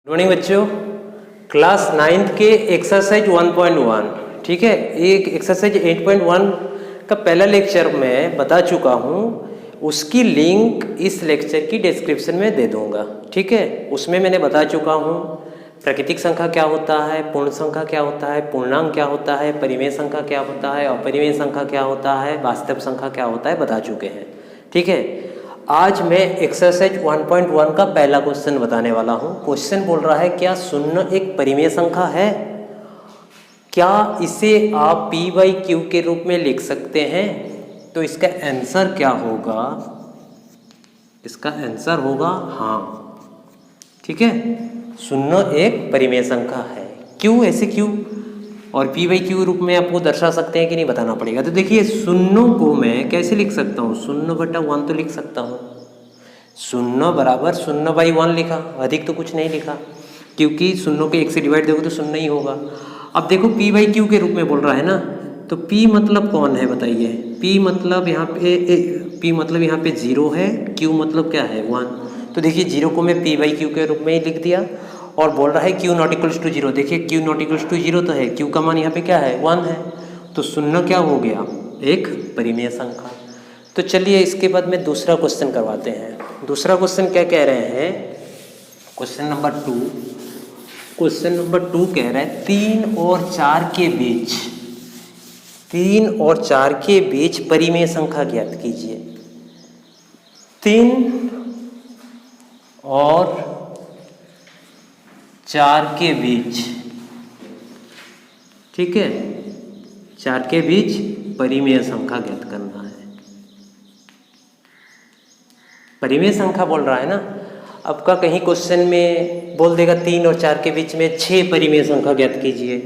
Good morning बच्चों, class 9th के exercise 1.1 ठीक है। एक एक्सरसाइज 8.1 का पहला लेक्चर मैं बता चुका हूँ, उसकी लिंक इस लेक्चर की डिस्क्रिप्शन में दे दूँगा ठीक है। उसमें मैंने बता चुका हूँ प्राकृतिक संख्या क्या होता है, पूर्ण संख्या क्या होता है, पूर्णांक क्या होता है, परिमेय संख्या क्या होता है, अपरिमेय संख्या क्या होता है, वास्तव संख्या क्या होता है, बता चुके हैं ठीक है। आज मैं एक्सरसाइज 1.1 का पहला क्वेश्चन बताने वाला हूँ। क्वेश्चन बोल रहा है क्या शून्य एक परिमेय संख्या है? क्या इसे आप p बाई क्यू के रूप में लिख सकते हैं? तो इसका आंसर क्या होगा? इसका आंसर होगा हाँ ठीक है, शून्य एक परिमेय संख्या है। क्यों, ऐसे क्यों? और p बाई क्यू रूप में आपको दर्शा सकते हैं कि नहीं बताना पड़ेगा। तो देखिए शून्यों को मैं कैसे लिख सकता हूँ, शून्य बटा 1 तो लिख सकता हूँ। शून्य बराबर शून्य बाई 1 लिखा, अधिक तो कुछ नहीं लिखा, क्योंकि शून्यों के 1 से डिवाइड दोगे तो शून्य ही होगा। अब देखो p बाई क्यू के रूप में बोल रहा है ना, तो p मतलब कौन है बताइए? p मतलब यहाँ पे 0 है, q मतलब क्या है 1। तो देखिए 0 को मैं p बाई क्यू के रूप में ही लिख दिया। और बोल रहा है q नॉट इक्वल्स टू 0, देखिए q नॉट इक्वल्स टू 0 तो है, q का मान यहाँ पे क्या है 1 है, तो शून्य क्या हो गया, एक परिमेय संख्या। तो चलिए इसके बाद में दूसरा क्वेश्चन करवाते हैं। दूसरा क्वेश्चन क्या कह रहे हैं, क्वेश्चन नंबर 2 कह रहा है 3 और 4 के बीच, 3 और 4 के बीच परिमेय संख्या ज्ञात कीजिए। 3 और 4 के बीच ठीक है, 4 के बीच परिमेय संख्या ज्ञात करना है। परिमेय संख्या बोल रहा है ना, आपका कहीं क्वेश्चन में बोल देगा 3 और 4 के बीच में 6 परिमेय संख्या ज्ञात कीजिए।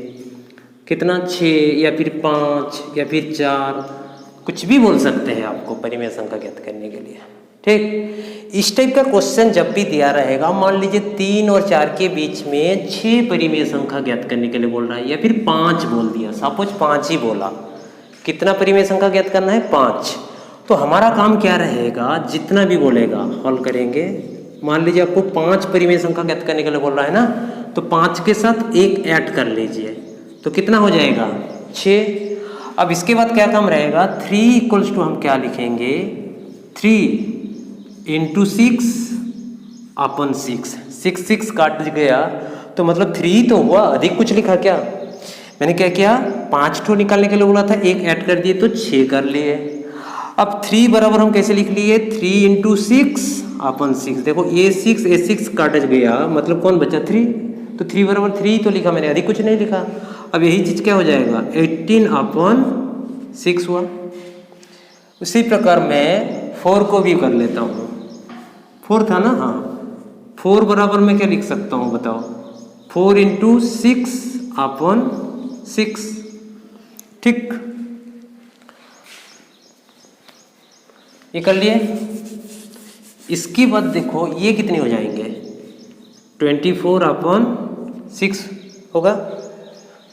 कितना, 6 या फिर 5 या फिर 4, कुछ भी बोल सकते हैं आपको परिमेय संख्या ज्ञात करने के लिए ठीक। इस टाइप का क्वेश्चन जब भी दिया रहेगा, मान लीजिए 3 और 4 के बीच में 6 परिमेय संख्या ज्ञात करने के लिए बोल रहा है, या फिर 5 बोल दिया, सपोज 5 ही बोला, कितना परिमेय संख्या ज्ञात करना है 5। तो हमारा काम क्या रहेगा, जितना भी बोलेगा हल करेंगे। मान लीजिए आपको 5 परिमेय संख्या ज्ञात करने के लिए बोल रहा है ना, तो 5 के साथ 1 ऐड कर लीजिए, तो कितना हो जाएगा 6। अब इसके बाद क्या काम रहेगा, 3 इक्वल्स टू हम क्या लिखेंगे, 3 इंटू 6 अपन 6 काट गया, तो मतलब 3 तो हुआ, अधिक कुछ लिखा क्या? मैंने क्या किया, 5 ठो निकालने के लिए बोला था, 1 ऐड कर दिए तो 6 कर लिए। अब 3 बराबर हम कैसे लिख लिए, 3 इंटू 6 अपन 6, देखो ये 6 काट गया, मतलब कौन बचा 3, तो 3 बराबर 3 तो लिखा मैंने, अधिक कुछ नहीं लिखा। अब यही चीज़ क्या हो जाएगा, 18 अपन 6 हुआ। उसी प्रकार मैं 4 को भी कर लेता हूँ, 4 था ना, हाँ 4 बराबर मैं क्या लिख सकता हूँ बताओ, 4 इंटू 6 अपन 6 ठीक, ये कर लिए। इसके बाद देखो ये कितने हो जाएंगे, 24 अपन 6 होगा।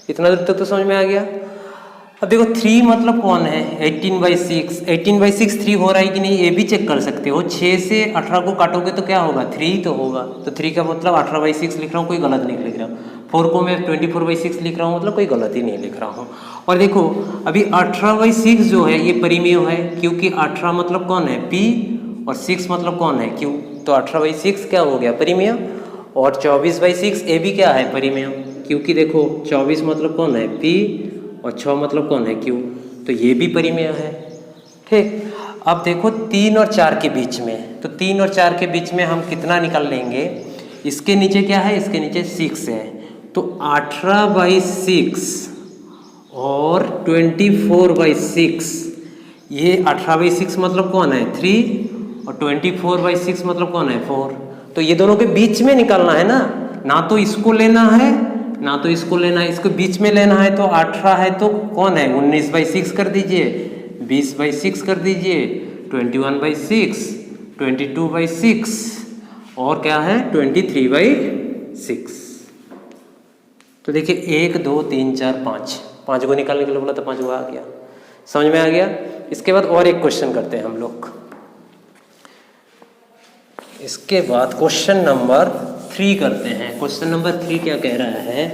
इतना दूर तक तो समझ में आ गया। अब देखो 3 मतलब कौन है, 18/6, 18/6 3 हो रहा है कि नहीं, ये भी चेक कर सकते हो। 6 से 18 को काटोगे तो क्या होगा, 3 तो होगा, तो 3 का मतलब 18/6 लिख रहा हूँ, कोई गलत नहीं लिख रहा हूँ। 4 को मैं 24/6 लिख रहा हूँ, मतलब कोई गलत ही नहीं लिख रहा हूँ। और देखो अभी 18/6 जो है ये परिमेय है, क्योंकि 18 मतलब कौन है p, और 6 मतलब कौन है q, तो 18/6 क्या हो गया परिमेय। और 24/6 ये भी क्या है परिमेय, क्योंकि देखो 24 मतलब कौन है p, और 6 मतलब कौन है q, तो ये भी परिमेय है ठीक। अब देखो 3 और 4 के बीच में, तो 3 और 4 के बीच में हम कितना निकाल लेंगे, इसके नीचे क्या है, इसके नीचे 6 है, तो 18/6 और 24/6, ये 18/6 मतलब कौन है 3, और 24/6 मतलब कौन है 4। तो ये दोनों के बीच में निकालना है ना तो इसको लेना है ना तो इसको लेना है, इसको बीच में लेना है। तो 18 है तो कौन है 19/6 कर दीजिए, 20/6 कर दीजिए, 21/6, 22/6, और क्या है 23/6। तो देखिए 1 2 3 4 5 को निकालने के लिए बोला था, 5 को आ गया, समझ में आ गया। इसके बाद और एक क्वेश्चन करते हैं हम लोग। इसके बाद क्वेश्चन नंबर 3 करते हैं। क्वेश्चन नंबर 3 क्या कह रहा है?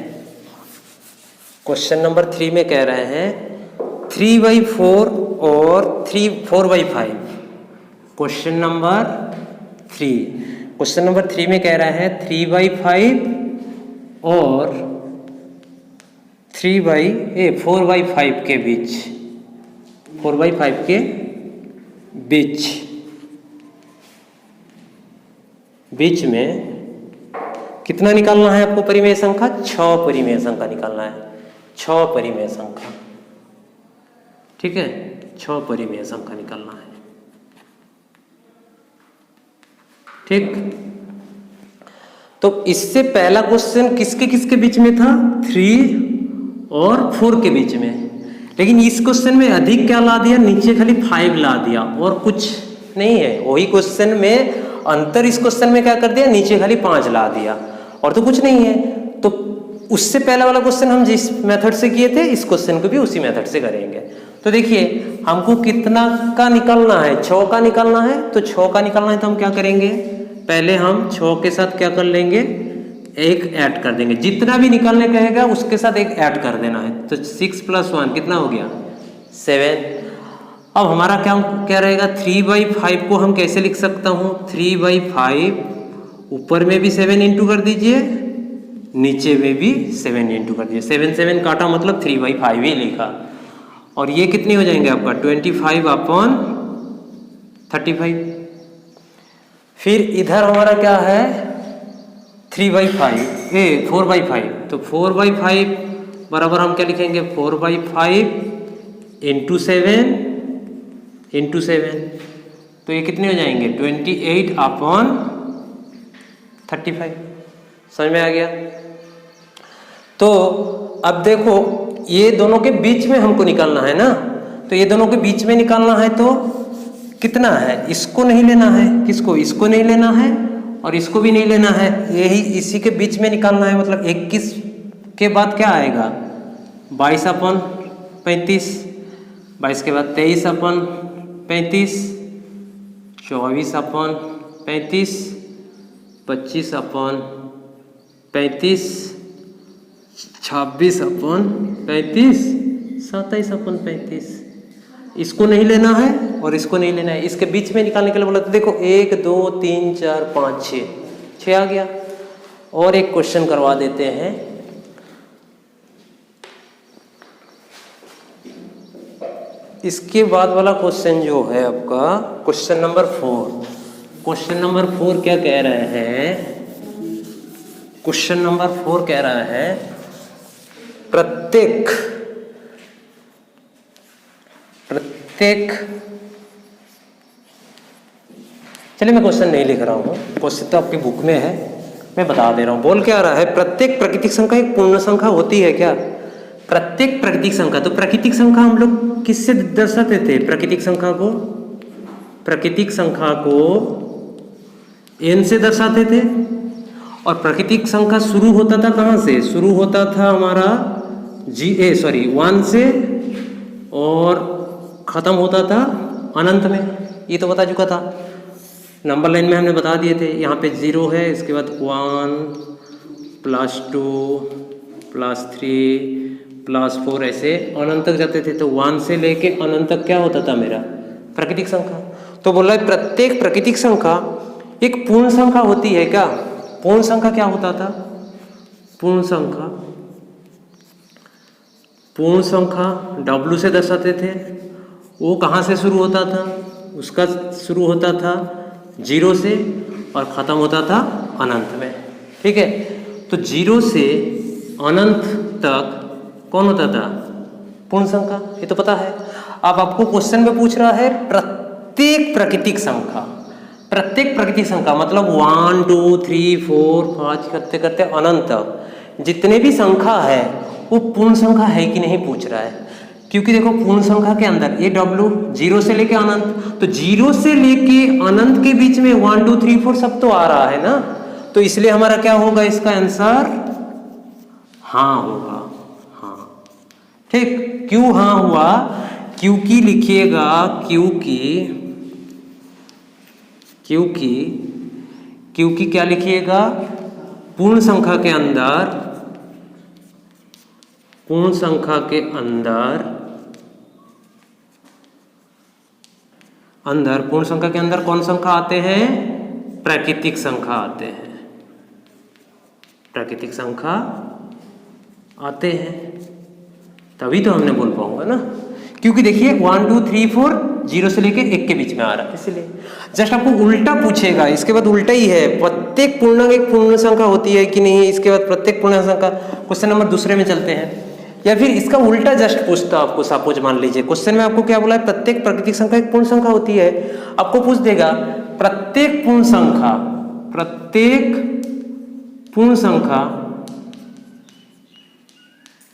क्वेश्चन नंबर 3 में कह रहे हैं 3/4 और 4/5। क्वेश्चन नंबर 3 में कह रहा है 3/5 और 4/5 के बीच, 4/5 के बीच में कितना निकालना है आपको परिमेय संख्या? 6 परिमेय संख्या निकालना है। 6 परिमेय संख्या, ठीक है, 6 परिमेय संख्या निकालना है। ठीक, तो इससे पहला क्वेश्चन किसके किसके बीच में था? 3 और 4 के बीच में, लेकिन इस क्वेश्चन में अधिक क्या ला दिया? नीचे खाली 5 ला दिया और कुछ नहीं है। वही क्वेश्चन में अंतर इस क्वेश्चन में क्या कर दिया? नीचे खाली 5 ला दिया और तो कुछ नहीं है। तो उससे पहला वाला क्वेश्चन हम जिस मेथड से किए थे, इस क्वेश्चन को भी उसी मेथड से करेंगे। तो देखिए हमको कितना का निकालना है? 6 का निकालना है। तो 6 का निकालना है तो हम क्या करेंगे? पहले हम 6 के साथ क्या कर लेंगे? एक ऐड कर देंगे। जितना भी निकालने कहेगा उसके साथ एक ऐड कर देना है। तो 6 + 1 कितना हो गया? 7। अब हमारा क्या रहेगा? 3/5 को हम कैसे लिख सकता हूँ? 3/5 ऊपर में भी 7 इंटू कर दीजिए, नीचे में भी 7 इंटू कर दीजिए। 7 7 काटा मतलब 3/5 ही लिखा। और ये कितनी हो जाएंगे आपका? 25/35। फिर इधर हमारा क्या है? 4/5। तो 4/5 बराबर हम क्या लिखेंगे? 4/5 इंटू 7। तो ये कितने हो जाएंगे? 28/35। समझ में आ गया? तो अब देखो ये दोनों के बीच में हमको निकालना है ना। तो ये दोनों के बीच में निकालना है तो कितना है? इसको नहीं लेना है। किसको? इसको नहीं लेना है और इसको भी नहीं लेना है। यही इसी के बीच में निकालना है। मतलब 21 के बाद क्या आएगा? 22/35। 22 के बाद 23/35, 24/35, 25/35, 26/35, 27/35। इसको नहीं लेना है और इसको नहीं लेना है। इसके बीच में निकालने के लिए बोला तो देखो 1 2 3 4 5 6 आ गया। और एक क्वेश्चन करवा देते हैं। इसके बाद वाला क्वेश्चन जो है आपका क्वेश्चन नंबर 4। क्वेश्चन नंबर 4 क्या कह रहे हैं? क्वेश्चन नंबर 4 कह रहा है प्रत्येक चलिए मैं क्वेश्चन नहीं लिख रहा हूँ, क्वेश्चन तो आपकी बुक में है, मैं बता दे रहा हूँ। बोल क्या रहा है? प्रत्येक प्राकृतिक संख्या एक पूर्ण संख्या होती है क्या? प्रत्येक प्राकृतिक संख्या। तो प्राकृतिक संख्या हम लोग किससे दर्शाते थे? प्राकृतिक संख्या को n से दर्शाते थे। और प्राकृतिक संख्या शुरू होता था कहाँ से? शुरू होता था हमारा 1 से और खत्म होता था अनंत में। ये तो बता चुका था, नंबर लाइन में हमने बता दिए थे। यहाँ पे 0 है, इसके बाद 1 +2 +3 +4 ऐसे अनंत तक जाते थे। तो 1 से लेके अनंत तक क्या होता था मेरा? प्राकृतिक संख्या। तो बोल रहा है प्रत्येक प्राकृतिक संख्या एक पूर्ण संख्या होती है क्या? पूर्ण संख्या क्या होता था? पूर्ण संख्या W से दर्शाते थे। वो कहाँ से शुरू होता था? उसका शुरू होता था 0 से और ख़त्म होता था अनंत में। ठीक है, तो 0 से अनंत तक कौन होता था? पूर्ण संख्या। ये तो पता है। अब आपको क्वेश्चन में पूछ रहा है प्रत्येक प्राकृतिक संख्या। प्रत्येक प्राकृतिक संख्या मतलब 1 2 3 4 5 करते करते अनंत तक जितने भी संख्या है वो पूर्ण संख्या है कि नहीं पूछ रहा है। क्योंकि देखो पूर्ण संख्या के अंदर ये W 0 से लेके अनंत, तो 0 से लेके अनंत के बीच में 1 2 3 4 सब तो आ रहा है ना। तो इसलिए हमारा क्या होगा? इसका आंसर हाँ होगा। हाँ, ठीक। क्यों हाँ हुआ? क्योंकि लिखिएगा क्योंकि क्या लिखिएगा? पूर्ण संख्या के अंदर पूर्ण संख्या के अंदर कौन संख्या आते हैं? प्राकृतिक संख्या आते हैं, प्राकृतिक संख्या आते हैं, तभी तो हमने बोल पाऊंगा ना, क्योंकि देखिए 1 2 3 4 0 से लेके 1 के बीच में आ रहा है, इसलिए जस्ट आपको उल्टा पूछेगा, इसके बाद उल्टा ही है, प्रत्येक पूर्णांक एक पूर्ण संख्या होती है कि नहीं, इसके बाद प्रत्येक पूर्ण संख्या। क्वेश्चन नंबर दूसरे में चलते हैं, या फिर इसका उल्टा जस्ट पूछता आपको। सपोज मान लीजिए क्वेश्चन में आपको क्या बोला है, प्रत्येक प्राकृतिक संख्या एक पूर्ण संख्या होती है, आपको पूछ देगा प्रत्येक पूर्ण संख्या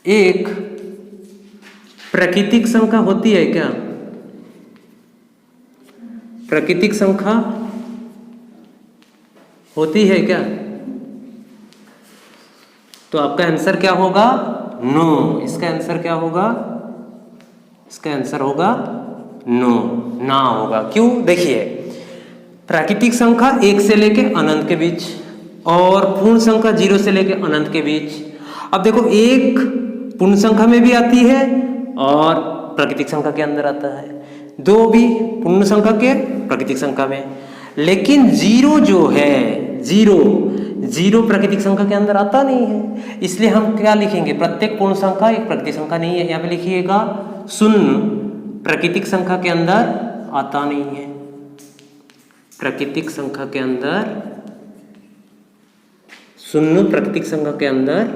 एक प्राकृतिक संख्या होती है क्या? प्राकृतिक संख्या होती है क्या? तो आपका आंसर क्या होगा? नो। इसका आंसर क्या होगा? इसका आंसर होगा नो, ना होगा। क्यों? देखिए प्राकृतिक संख्या 1 से लेके अनंत के बीच और पूर्ण संख्या 0 से लेके अनंत के बीच। अब देखो एक पूर्ण संख्या में भी आती है और प्राकृतिक संख्या के अंदर आता है, दो भी पूर्ण संख्या के प्राकृतिक संख्या में, लेकिन 0 जो है, जीरो प्राकृतिक संख्या के अंदर आता नहीं है, इसलिए हम क्या लिखेंगे? प्रत्येक पूर्ण संख्या एक प्राकृतिक संख्या नहीं है, यहाँ पे लिखिएगा 0 प्राकृतिक संख्या के अंदर आता नहीं है, प्राकृतिक संख्या के अंदर 0 प्राकृतिक संख्या के अंदर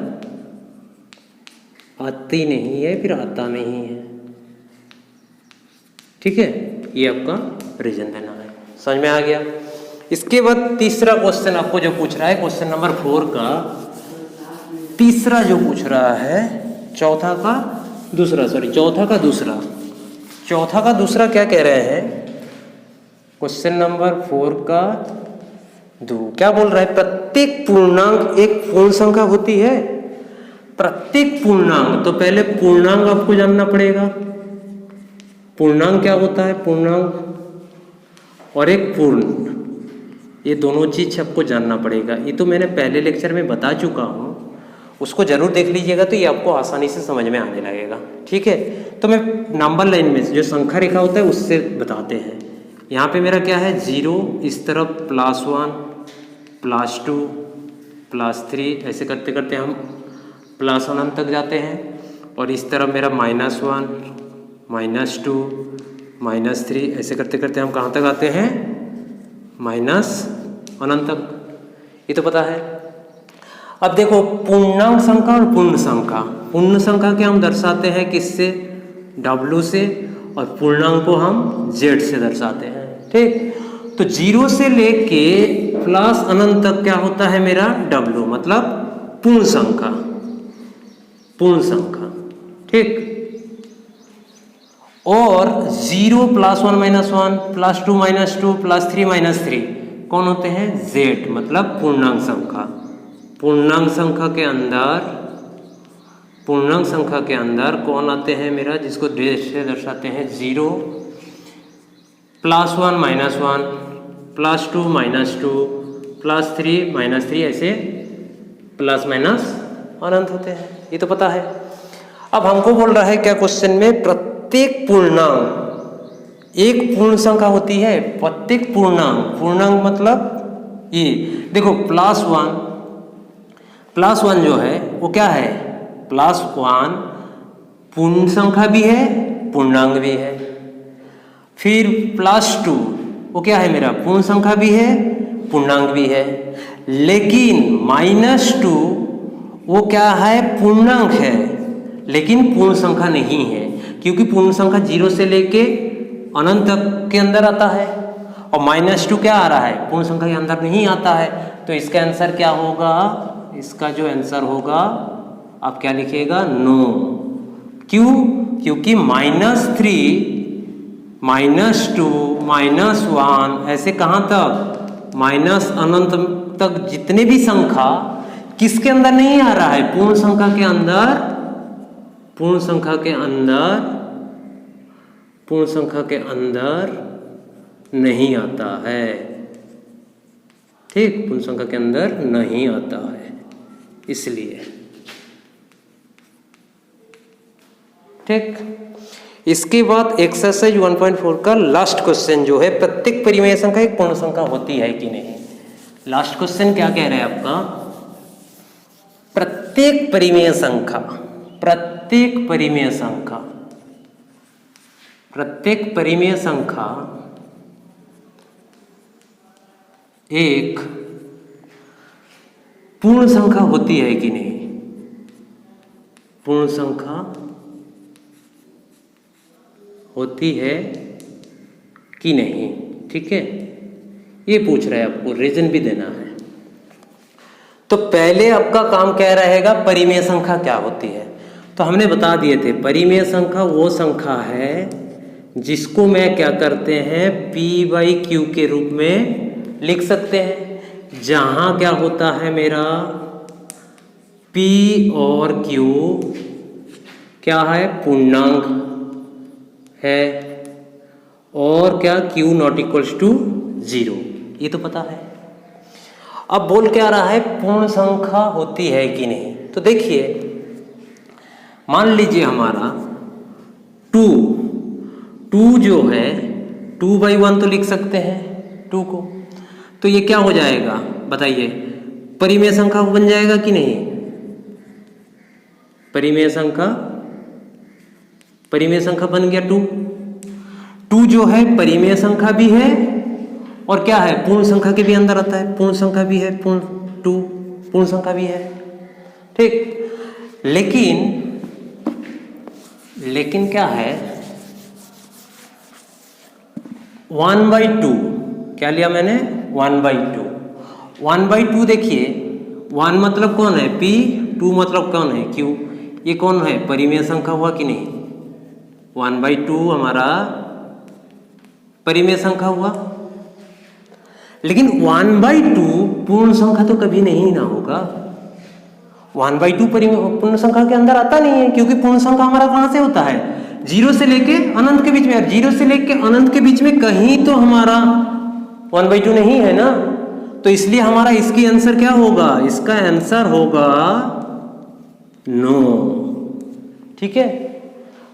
आती नहीं है, फिर आता नहीं है। ठीक है, ये आपका रीजन देना है, समझ में आ गया। इसके बाद तीसरा क्वेश्चन आपको जो पूछ रहा है, क्वेश्चन नंबर 4 का तीसरा जो पूछ रहा है, चौथा का दूसरा क्या कह रहे हैं? क्वेश्चन नंबर 4 का क्या बोल रहा है? प्रत्येक पूर्णांक एक पूर्ण संख्या होती है। प्रत्येक पूर्णांक, तो पहले पूर्णांक आपको जानना पड़ेगा। पूर्णांक क्या होता है? पूर्णांक और एक पूर्ण, ये दोनों चीज आपको जानना पड़ेगा। ये तो मैंने पहले लेक्चर में बता चुका हूँ, उसको जरूर देख लीजिएगा, तो ये आपको आसानी से समझ में आने लगेगा। ठीक है, तो मैं नंबर लाइन में जो संख्या रेखा होता है उससे बताते हैं। यहाँ पे मेरा क्या है? 0, इस तरफ +1 +2 +3, ऐसे करते करते हम +1 तक जाते हैं, और इस तरफ मेरा -1 -2 -3, ऐसे करते करते हम कहाँ तक आते हैं? -1 तक। ये तो पता है। अब देखो पूर्णांक संख्या और पूर्ण संख्या, पूर्ण संख्या के हम दर्शाते हैं किससे? W से, और पूर्णांक को हम Z से दर्शाते हैं। ठीक, तो 0 से लेके +अनंत तक क्या होता है मेरा? W, मतलब पूर्ण संख्या। ठीक, और 0 +1 -1 +2 -2 +3 -3 कौन होते हैं? Z, मतलब पूर्णांक संख्या। पूर्णांक संख्या के अंदर कौन आते हैं मेरा? जिसको Z से दर्शाते हैं 0 +1 -1 +2 -2 +3 -3, ऐसे ± अनंत होते हैं। ये तो पता है। अब हमको बोल रहा है क्या क्वेश्चन में? प्रत्येक पूर्णांक एक पूर्ण संख्या होती है। प्रत्येक पूर्णांक मतलब ये देखो +1 जो है वो क्या है? +1 पूर्ण संख्या भी है, पूर्णांक भी है। फिर +2 वो क्या है मेरा? पूर्ण संख्या भी है, पूर्णांक भी है। लेकिन -2 वो क्या है? पूर्णांक है, लेकिन पूर्ण संख्या नहीं है, क्योंकि पूर्ण संख्या 0 से लेके अनंत तक के अंदर आता है, और -2 क्या आ रहा है? पूर्ण संख्या के अंदर नहीं आता है। तो इसका आंसर क्या होगा? इसका जो आंसर होगा, आप क्या लिखिएगा? नो। क्यों? क्योंकि -3 -2 -1 ऐसे कहाँ तक? अनंत तक जितने भी संख्या किसके अंदर नहीं आ रहा है? पूर्ण संख्या के अंदर नहीं आता है। ठीक, पूर्ण संख्या के अंदर नहीं आता है। इसलिए। ठीक, इसके बाद एक्सरसाइज 1.4 का लास्ट क्वेश्चन जो है, प्रत्येक परिमेय संख्या एक पूर्ण संख्या होती है कि नहीं। लास्ट क्वेश्चन क्या कह रहा है आपका, प्रत्येक परिमेय संख्या, प्रत्येक परिमेय संख्या, प्रत्येक परिमेय संख्या एक पूर्ण संख्या होती है कि नहीं, पूर्ण संख्या होती है कि नहीं। ठीक है, ये पूछ रहा है, आपको रीजन भी देना है। तो पहले आपका काम क्या रहेगा, परिमेय संख्या क्या होती है। तो हमने बता दिए थे, परिमेय संख्या वो संख्या है जिसको मैं क्या करते हैं, p/q के रूप में लिख सकते हैं, जहां क्या होता है मेरा p और q क्या है, पूर्णांक है, और क्या q नॉट इक्वल्स टू 0, ये तो पता है। अब बोल क्या रहा है, पूर्ण संख्या होती है कि नहीं। तो देखिए, मान लीजिए हमारा 2 जो है 2/1 तो लिख सकते हैं 2 को, तो ये क्या हो जाएगा बताइए, परिमेय संख्या बन जाएगा कि नहीं। परिमेय संख्या बन गया 2 जो है परिमेय संख्या भी है, और क्या है, पूर्ण संख्या के भी अंदर आता है, पूर्ण संख्या भी है, पूर्ण संख्या भी है। ठीक, लेकिन क्या है, 1/2 क्या लिया मैंने, 1/2 देखिए, 1 मतलब कौन है p, 2 मतलब कौन है q, ये कौन है, परिमेय संख्या हुआ कि नहीं। 1/2 हमारा परिमेय संख्या हुआ, लेकिन 1/2 पूर्ण संख्या तो कभी नहीं ना होगा। 1/2 पूर्ण संख्या के अंदर आता नहीं है, क्योंकि पूर्ण संख्या हमारा कहां से होता है, 0 से लेके अनंत के बीच में। 0 से लेके अनंत के बीच में कहीं तो हमारा 1/2 नहीं है ना, तो इसलिए हमारा इसकी आंसर क्या होगा, इसका आंसर होगा 9। ठीक है,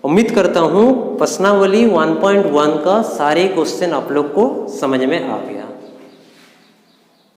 उम्मीद करता हूं प्रश्नावली 1.1 का सारे क्वेश्चन आप लोग को समझ में आ गए।